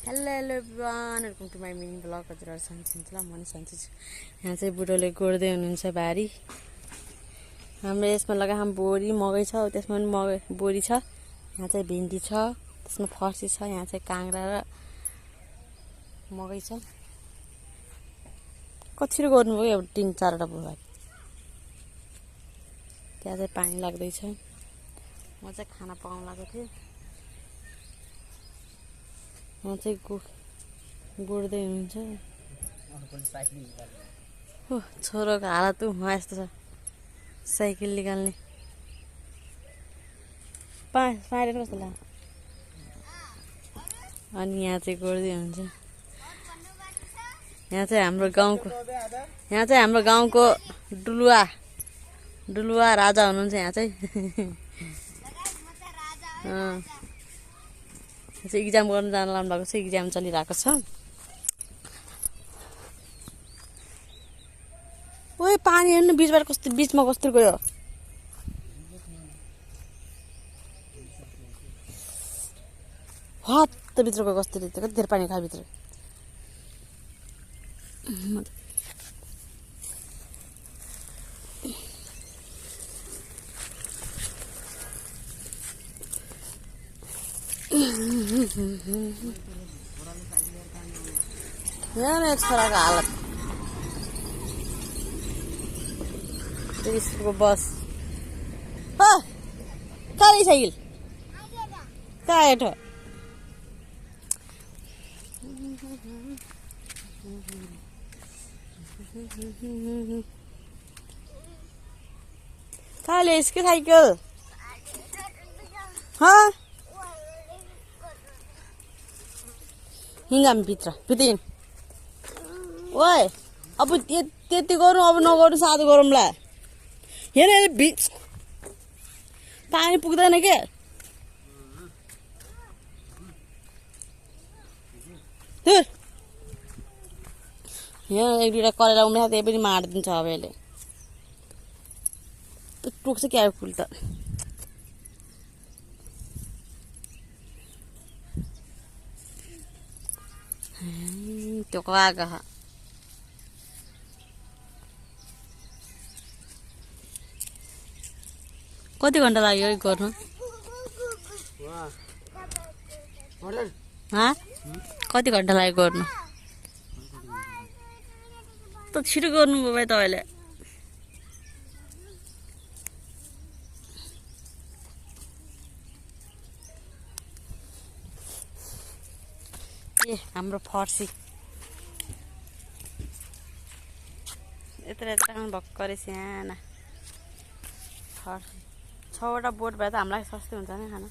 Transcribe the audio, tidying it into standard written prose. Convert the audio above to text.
Hello everyone, welcome to my mini blog. हजुरहरू सन्चै ल, म नि सन्चै छु। यहाँ चाहिँ बुढोले गोड्दै हुनुहुन्छ भारी। हाम्रो यसमा लगाएँ बोडी मकै छ, त्यसमा पनि मकै बोडी छ। यहाँ चाहिँ भिन्डी छ, त्यसमा फर्सी छ। यहाँ चाहिँ काँक्रा र मकै छ। कसरी गर्नुभयो एउटा 3-4वटा बुढा। त्यहाँ चाहिँ पानी लाग्दैछ। म चाहिँ खाना पकाउन लागेको थिएँ। यहाँ चाहिँ गोड्दै हुनुहुन्छ। छोरोको हालत उहाँ यस्तो छ, साइकल निकाल्ने पारेर कस्तो लाग्यो। अनि यहाँ चाहिँ गोड्दै हुन्छ। यहाँ चाहिँ हाम्रो गाउँको डुलुवा राजा हुनुहुन्छ। यहाँ चाहिँ इक्जाम गर्न जान लानु भएको छ। इक्जाम चलिरहेको छ। ओए पानी हेर्नु बिचबाट बिचमा कस्तो गयो। हत्त भित्रको कस्तो कति धेरै पानी खायो भित्र। यहाँ मेरो छोराको हालत। स्कुलको बस कहाँ साइकल कहाँ हेठो। कहाँ ले इसके साइकल हाँ हिँड भित्र हिँड। ओए अब त्यति गरौँ, अब नगरौँ, साधु गरौँला। हेर पानी पुग्दैन के। यहाँ 1-2वटा करेला उम्रेको त्यही पनि मारिदिन्छ अब यसले। टोक्छ क्या फुल त। त्यो आएको कति घन्टा लाग्यो गर्नु? कति घन्टा लाग्यो गर्नु? त छिटो गर्नुभयो भाइ तपाईँले। ए हाम्रो फर्सी यत्रो भर्खरै साना फर्सी 6वटा बोट भए त हामीलाई सस्तै हुन्छ नि खाना।